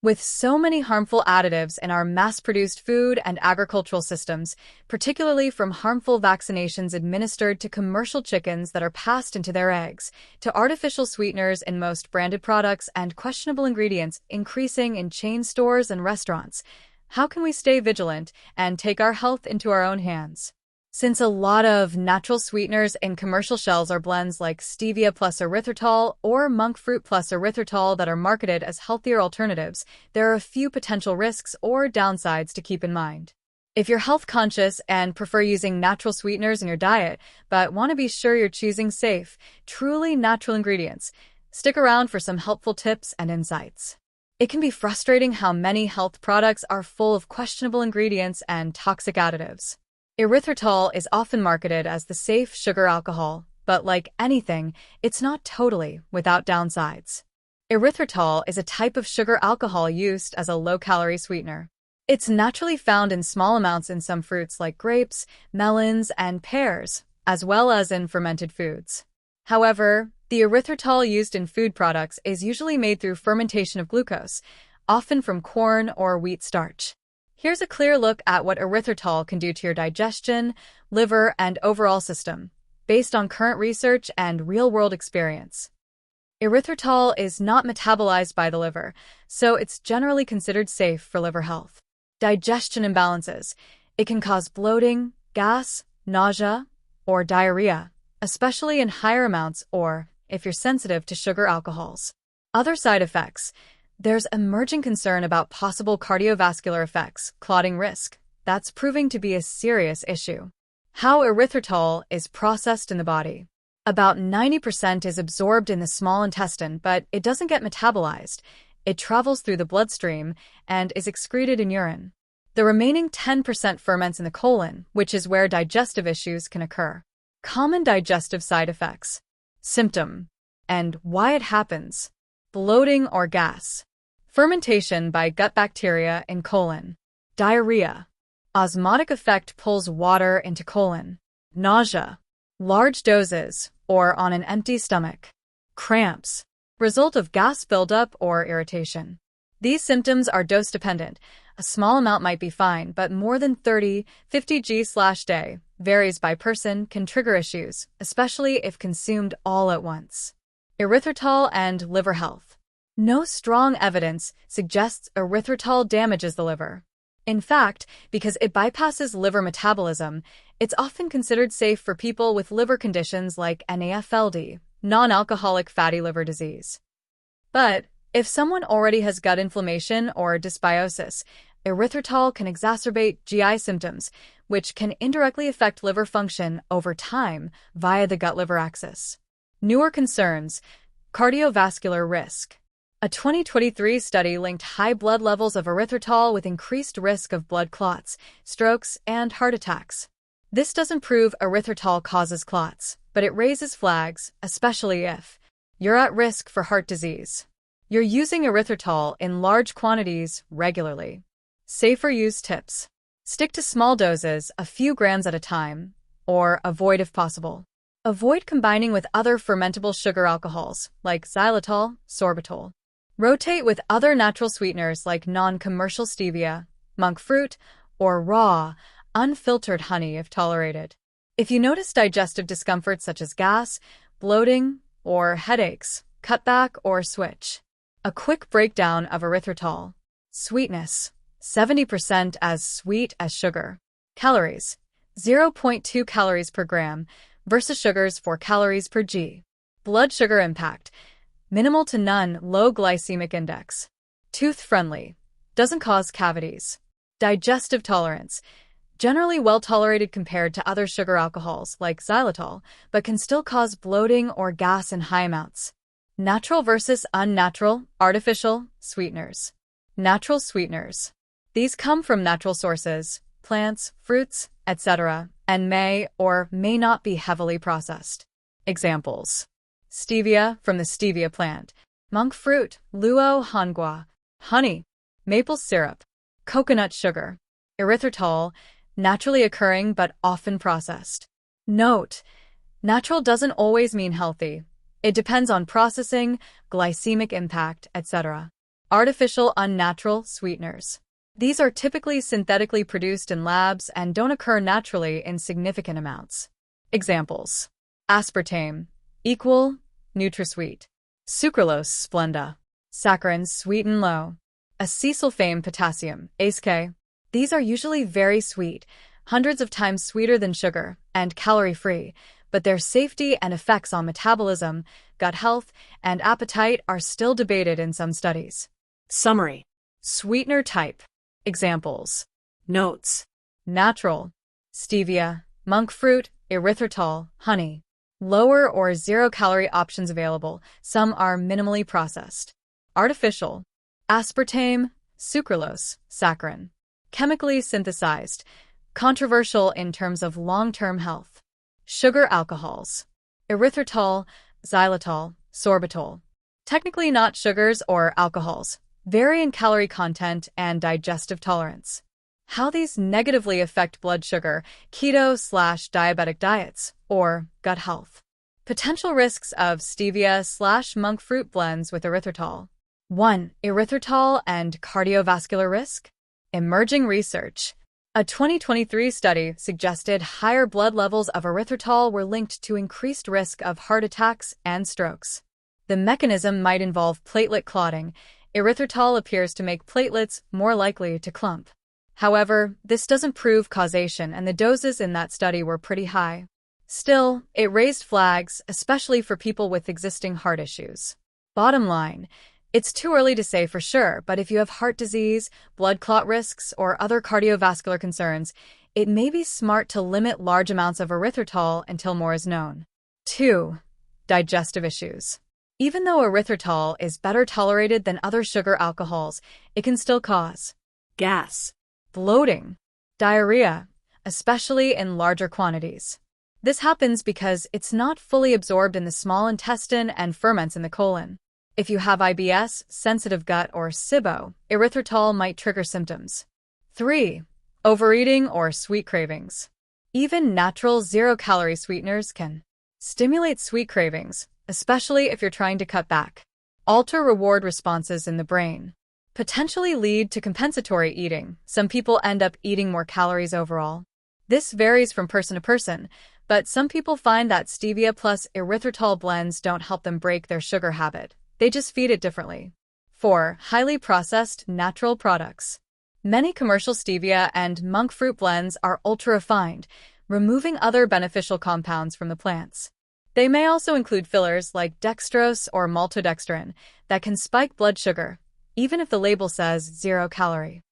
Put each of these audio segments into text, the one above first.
With so many harmful additives in our mass-produced food and agricultural systems, particularly from harmful vaccinations administered to commercial chickens that are passed into their eggs, to artificial sweeteners in most branded products and questionable ingredients increasing in chain stores and restaurants, how can we stay vigilant and take our health into our own hands? Since a lot of natural sweeteners in commercial shells are blends like Stevia plus erythritol or monk fruit plus erythritol that are marketed as healthier alternatives, there are a few potential risks or downsides to keep in mind. If you're health conscious and prefer using natural sweeteners in your diet, but want to be sure you're choosing safe, truly natural ingredients, stick around for some helpful tips and insights. It can be frustrating how many health products are full of questionable ingredients and toxic additives. Erythritol is often marketed as the safe sugar alcohol, but like anything, it's not totally without downsides. Erythritol is a type of sugar alcohol used as a low-calorie sweetener. It's naturally found in small amounts in some fruits like grapes, melons, and pears, as well as in fermented foods. However, the erythritol used in food products is usually made through fermentation of glucose, often from corn or wheat starch. Here's a clear look at what erythritol can do to your digestion, liver, and overall system, based on current research and real-world experience. Erythritol is not metabolized by the liver, so it's generally considered safe for liver health. Digestion imbalances. It can cause bloating, gas, nausea, or diarrhea, especially in higher amounts or if you're sensitive to sugar alcohols. Other side effects. There's emerging concern about possible cardiovascular effects, clotting risk. That's proving to be a serious issue. How erythritol is processed in the body. About 90% is absorbed in the small intestine, but it doesn't get metabolized. It travels through the bloodstream and is excreted in urine. The remaining 10% ferments in the colon, which is where digestive issues can occur. Common digestive side effects. Symptom. And why it happens. Bloating or gas. Fermentation by gut bacteria in colon. Diarrhea. Osmotic effect pulls water into colon. Nausea. Large doses or on an empty stomach. Cramps. Result of gas buildup or irritation. These symptoms are dose-dependent. A small amount might be fine, but more than 30-50 g/day, varies by person, can trigger issues, especially if consumed all at once. Erythritol and liver health. No strong evidence suggests erythritol damages the liver. In fact, because it bypasses liver metabolism, it's often considered safe for people with liver conditions like NAFLD, non-alcoholic fatty liver disease. But if someone already has gut inflammation or dysbiosis, erythritol can exacerbate GI symptoms, which can indirectly affect liver function over time via the gut-liver axis. Newer concerns. Cardiovascular risk. A 2023 study linked high blood levels of erythritol with increased risk of blood clots, strokes, and heart attacks. This doesn't prove erythritol causes clots, but it raises flags, especially if you're at risk for heart disease. You're using erythritol in large quantities regularly. Safer use tips. Stick to small doses, a few grams at a time, or avoid if possible. Avoid combining with other fermentable sugar alcohols, like xylitol, sorbitol. Rotate with other natural sweeteners like non-commercial stevia, monk fruit, or raw, unfiltered honey if tolerated. If you notice digestive discomfort such as gas, bloating, or headaches, cut back or switch. A quick breakdown of erythritol. Sweetness. 70% as sweet as sugar. Calories. 0.2 calories per gram versus sugars 4 calories per g. Blood sugar impact. Minimal to none, low glycemic index. Tooth-friendly. Doesn't cause cavities. Digestive tolerance. Generally well-tolerated compared to other sugar alcohols like xylitol, but can still cause bloating or gas in high amounts. Natural versus unnatural, artificial, sweeteners. Natural sweeteners. These come from natural sources, plants, fruits, etc., and may or may not be heavily processed. Examples. Stevia from the stevia plant. Monk fruit, luo hangua. Honey. Maple syrup. Coconut sugar. Erythritol, naturally occurring but often processed. Note: natural doesn't always mean healthy. It depends on processing, glycemic impact, etc. Artificial unnatural sweeteners. These are typically synthetically produced in labs and don't occur naturally in significant amounts. Examples: aspartame, equal, NutraSweet. Sucralose, Splenda. Saccharins, sweeten low. Acesulfame potassium, ACE. These are usually very sweet, hundreds of times sweeter than sugar, and calorie-free, but their safety and effects on metabolism, gut health, and appetite are still debated in some studies. Summary. Sweetener type. Examples: Notes. natural, stevia, monk fruit, erythritol, honey. Lower or zero-calorie options available. Some are minimally processed. Artificial: aspartame, sucralose, saccharin. Chemically synthesized. Controversial in terms of long-term health. Sugar alcohols: erythritol, xylitol, sorbitol. Technically not sugars or alcohols. Vary in calorie content and digestive tolerance. How these negatively affect blood sugar, keto/diabetic diets, or gut health. Potential risks of stevia/monk fruit blends with erythritol. 1. Erythritol and cardiovascular risk. Emerging research. A 2023 study suggested higher blood levels of erythritol were linked to increased risk of heart attacks and strokes. The mechanism might involve platelet clotting. Erythritol appears to make platelets more likely to clump. However, this doesn't prove causation, and the doses in that study were pretty high. Still, it raised flags, especially for people with existing heart issues. Bottom line, it's too early to say for sure, but if you have heart disease, blood clot risks, or other cardiovascular concerns, it may be smart to limit large amounts of erythritol until more is known. 2. Digestive issues. Even though erythritol is better tolerated than other sugar alcohols, it can still cause Gas. bloating, diarrhea, especially in larger quantities. This happens because it's not fully absorbed in the small intestine and ferments in the colon. If you have IBS, sensitive gut, or SIBO, erythritol might trigger symptoms. 3. Overeating or sweet cravings. Even natural zero-calorie sweeteners can stimulate sweet cravings, especially if you're trying to cut back. Alter reward responses in the brain. Potentially lead to compensatory eating. Some people end up eating more calories overall. This varies from person to person, but some people find that stevia plus erythritol blends don't help them break their sugar habit. They just feed it differently. 4. Highly processed natural products. Many commercial stevia and monk fruit blends are ultra-refined, removing other beneficial compounds from the plants. They may also include fillers like dextrose or maltodextrin that can spike blood sugar, even if the label says 0 calorie.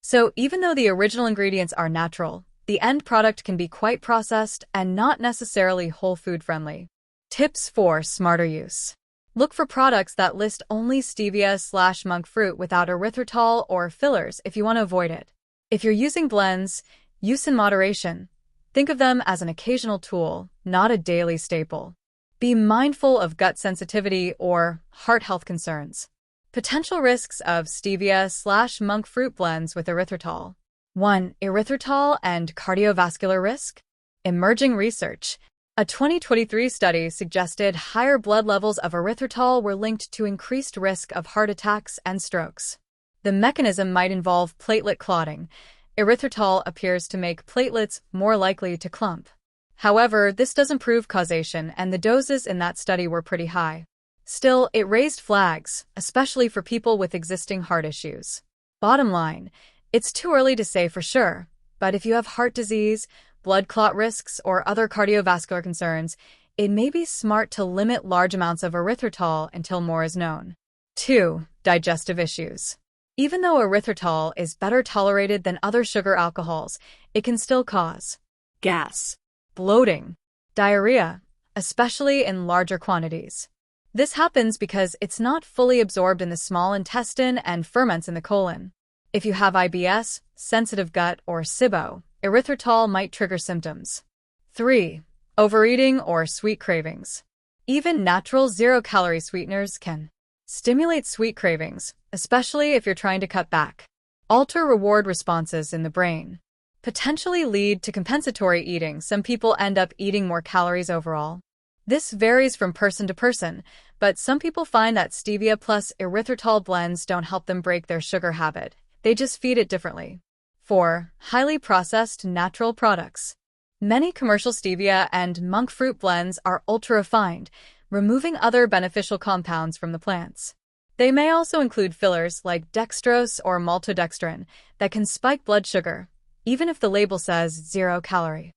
So even though the original ingredients are natural, the end product can be quite processed and not necessarily whole food friendly. Tips for smarter use. Look for products that list only stevia/monk fruit without erythritol or fillers if you want to avoid it. If you're using blends, use in moderation. Think of them as an occasional tool, not a daily staple. Be mindful of gut sensitivity or heart health concerns. Potential risks of stevia/monk fruit blends with erythritol. 1. Erythritol and cardiovascular risk. Emerging research. A 2023 study suggested higher blood levels of erythritol were linked to increased risk of heart attacks and strokes. The mechanism might involve platelet clotting. Erythritol appears to make platelets more likely to clump. However, this doesn't prove causation, and the doses in that study were pretty high. Still, it raised flags, especially for people with existing heart issues. Bottom line, it's too early to say for sure, but if you have heart disease, blood clot risks, or other cardiovascular concerns, it may be smart to limit large amounts of erythritol until more is known. 2. Digestive issues. Even though erythritol is better tolerated than other sugar alcohols, it can still cause Gas. bloating, diarrhea, especially in larger quantities. This happens because it's not fully absorbed in the small intestine and ferments in the colon. If you have IBS, sensitive gut, or SIBO, erythritol might trigger symptoms. 3. Overeating or sweet cravings. Even natural zero-calorie sweeteners can stimulate sweet cravings, especially if you're trying to cut back. Alter reward responses in the brain. Potentially lead to compensatory eating. Some people end up eating more calories overall. This varies from person to person, but some people find that stevia plus erythritol blends don't help them break their sugar habit. They just feed it differently. 4. Highly processed natural products. Many commercial stevia and monk fruit blends are ultra-refined, removing other beneficial compounds from the plants. They may also include fillers like dextrose or maltodextrin that can spike blood sugar, even if the label says 0 calorie.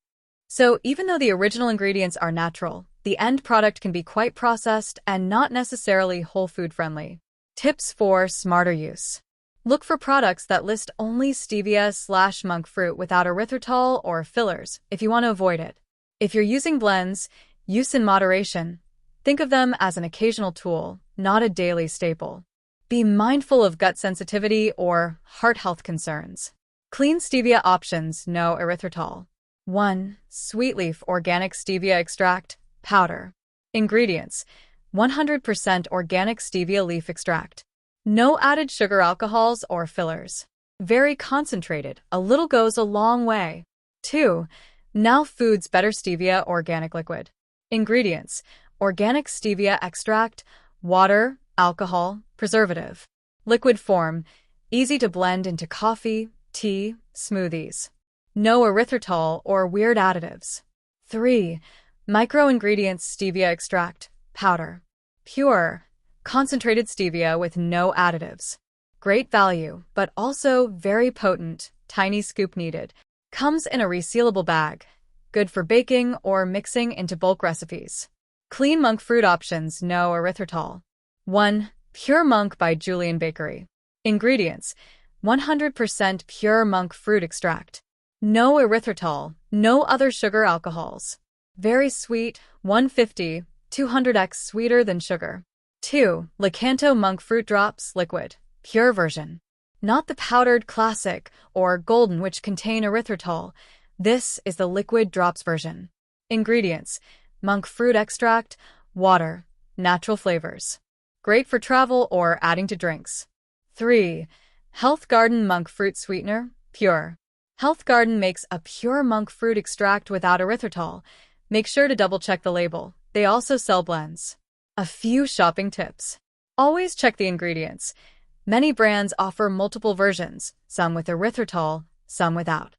So even though the original ingredients are natural, the end product can be quite processed and not necessarily whole food friendly. Tips for smarter use. Look for products that list only stevia/monk fruit without erythritol or fillers if you want to avoid it. If you're using blends, use in moderation. Think of them as an occasional tool, not a daily staple. Be mindful of gut sensitivity or heart health concerns. Clean stevia options, no erythritol. 1. Sweet leaf organic stevia extract, powder. Ingredients: 100% organic stevia leaf extract. No added sugar alcohols or fillers. Very concentrated, a little goes a long way. 2. Now Foods Better Stevia Organic Liquid. Ingredients: organic stevia extract, water, alcohol, preservative. Liquid form, easy to blend into coffee, tea, smoothies. No erythritol or weird additives. 3. Micro-ingredients stevia extract, powder. Pure, concentrated stevia with no additives. Great value, but also very potent, tiny scoop needed. Comes in a resealable bag. Good for baking or mixing into bulk recipes. Clean monk fruit options, no erythritol. 1. Pure Monk by Julian Bakery. Ingredients: 100% pure monk fruit extract. No erythritol, no other sugar alcohols. Very sweet, 150, 200x sweeter than sugar. 2. Licanto Monk Fruit Drops Liquid, pure version. Not the powdered classic or golden which contain erythritol. This is the liquid drops version. Ingredients: monk fruit extract, water, natural flavors. Great for travel or adding to drinks. 3. Health Garden Monk Fruit Sweetener, pure. Health Garden makes a pure monk fruit extract without erythritol. Make sure to double-check the label. They also sell blends. A few shopping tips. Always check the ingredients. Many brands offer multiple versions, some with erythritol, some without.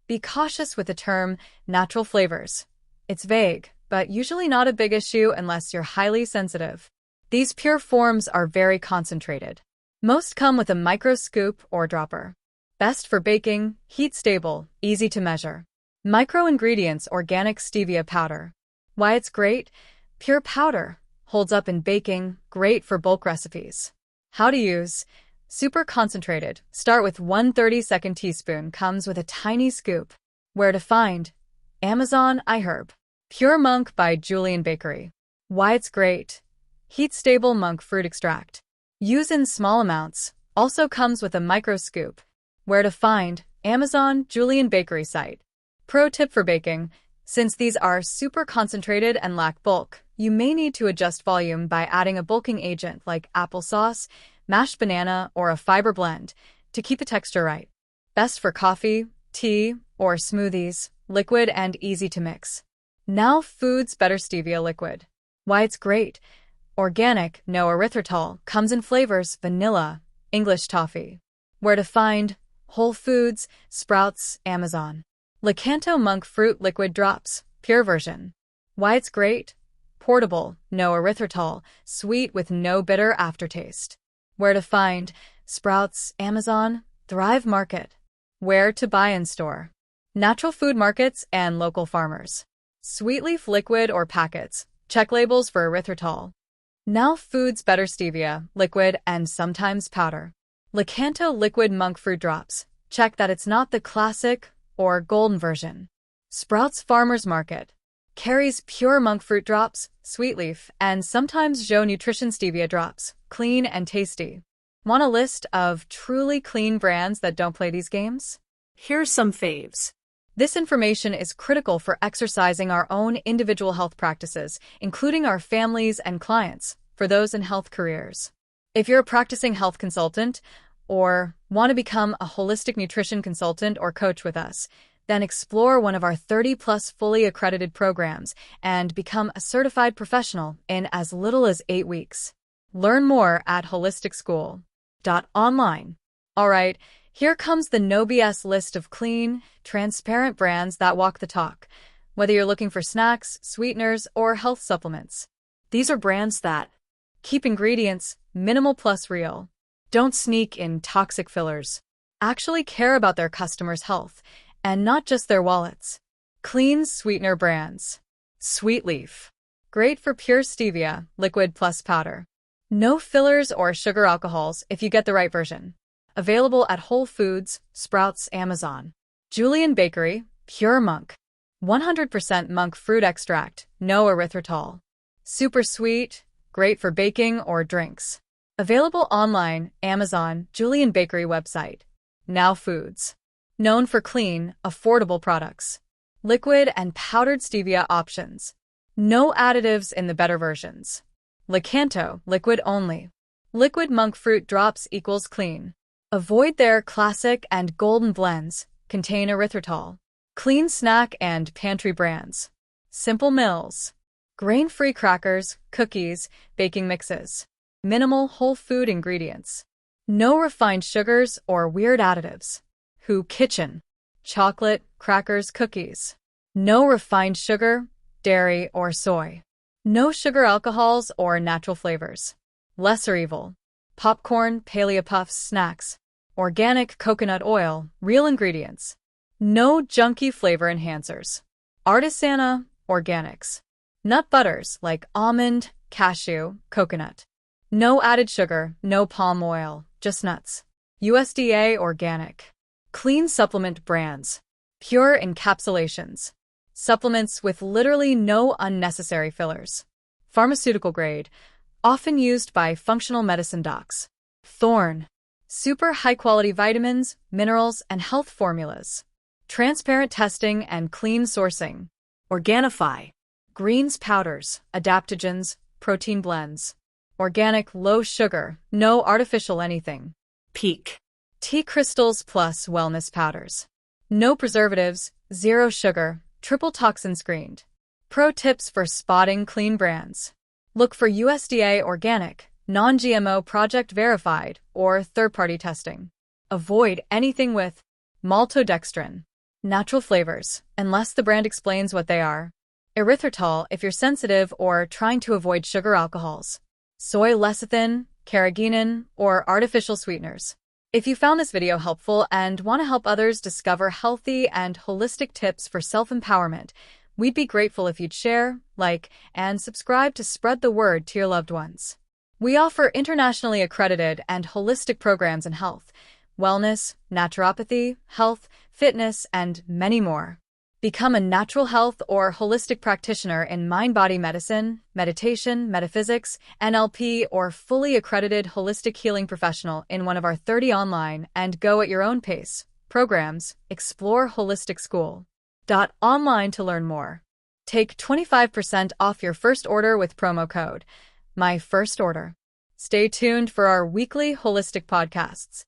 Be cautious with the term natural flavors. It's vague, but usually not a big issue unless you're highly sensitive. These pure forms are very concentrated. Most come with a micro scoop or dropper. Best for baking, heat stable, easy to measure. Micro-ingredients organic stevia powder. Why it's great? Pure powder. Holds up in baking, great for bulk recipes. How to use? Super concentrated. Start with 1 30-second teaspoon. Comes with a tiny scoop. Where to find? Amazon, iHerb. Pure Monk by Julian Bakery. Why it's great? Heat-stable monk fruit extract. Use in small amounts. Also comes with a micro scoop. Where to find? Amazon, Julian Bakery site. Pro tip for baking. Since these are super concentrated and lack bulk, you may need to adjust volume by adding a bulking agent like applesauce, mashed banana, or a fiber blend to keep the texture right. Best for coffee, tea, or smoothies, liquid and easy to mix. Now Foods Better Stevia Liquid. Why it's great? Organic, no erythritol, comes in flavors vanilla, English toffee. Where to find? Whole Foods, Sprouts, Amazon. Licanto Monk Fruit Liquid Drops, pure version. Why it's great? Portable, no erythritol, sweet with no bitter aftertaste. Where to find? Sprouts, Amazon, Thrive Market. Where to buy in store? Natural food markets and local farmers. Sweet leaf liquid or packets. Check labels for erythritol. Now Foods Better Stevia, liquid and sometimes powder. Licanto Liquid Monk Fruit Drops. Check that it's not the classic or golden version. Sprouts Farmers Market. Carries pure monk fruit drops, sweet leaf, and sometimes Joe Nutrition Stevia drops. Clean and tasty. Want a list of truly clean brands that don't play these games? Here's some faves. This information is critical for exercising our own individual health practices, including our families and clients, for those in health careers. If you're a practicing health consultant or want to become a holistic nutrition consultant or coach with us, Then explore one of our 30-plus fully accredited programs and become a certified professional in as little as 8 weeks. Learn more at holisticschool.online. All right, here comes the no BS list of clean, transparent brands that walk the talk. Whether you're looking for snacks, sweeteners, or health supplements, these are brands that keep ingredients minimal plus real, don't sneak in toxic fillers, actually care about their customers' health, and not just their wallets. Clean sweetener brands. Sweet Leaf. Great for pure stevia, liquid plus powder. No fillers or sugar alcohols if you get the right version. Available at Whole Foods, Sprouts, Amazon. Julian Bakery, Pure Monk. 100% monk fruit extract, no erythritol. Super sweet, great for baking or drinks. Available online, Amazon, Julian Bakery website. Now Foods. Known for clean, affordable products. Liquid and powdered stevia options. No additives in the better versions. Licanto, liquid only. Liquid monk fruit drops equals clean. Avoid their classic and golden blends, contain erythritol. Clean snack and pantry brands. Simple Mills. Grain-free crackers, cookies, baking mixes. Minimal whole food ingredients. No refined sugars or weird additives. Who Kitchen. Chocolate, crackers, cookies. No refined sugar, dairy, or soy. No sugar alcohols or natural flavors. Lesser Evil. Popcorn, Paleo Puffs, snacks. Organic coconut oil, real ingredients. No junky flavor enhancers. Artisana, organics. Nut butters like almond, cashew, coconut. No added sugar, no palm oil, just nuts. USDA organic. Clean supplement brands. Pure encapsulations. Supplements with literally no unnecessary fillers. Pharmaceutical grade, often used by functional medicine docs. Thorne. Super high-quality vitamins, minerals, and health formulas. Transparent testing and clean sourcing. Organifi. Greens powders, adaptogens, protein blends. Organic low sugar, no artificial anything. Peak. Tea crystals plus wellness powders. No preservatives, zero sugar, triple toxin screened. Pro tips for spotting clean brands. Look for USDA organic, non-GMO project verified, or third-party testing. Avoid anything with maltodextrin. Natural flavors, unless the brand explains what they are. Erythritol if you're sensitive or trying to avoid sugar alcohols. Soy lecithin, carrageenan, or artificial sweeteners. If you found this video helpful and want to help others discover healthy and holistic tips for self-empowerment, we'd be grateful if you'd share, like, and subscribe to spread the word to your loved ones. We offer internationally accredited and holistic programs in health, wellness, naturopathy, health, fitness, and many more. Become a natural health or holistic practitioner in mind-body medicine, meditation, metaphysics, NLP, or fully accredited holistic healing professional in one of our 30 online and go at your own pace programs. Explore holisticschool.online to learn more. Take 25% off your first order with promo code MyFirstOrder. Stay tuned for our weekly holistic podcasts.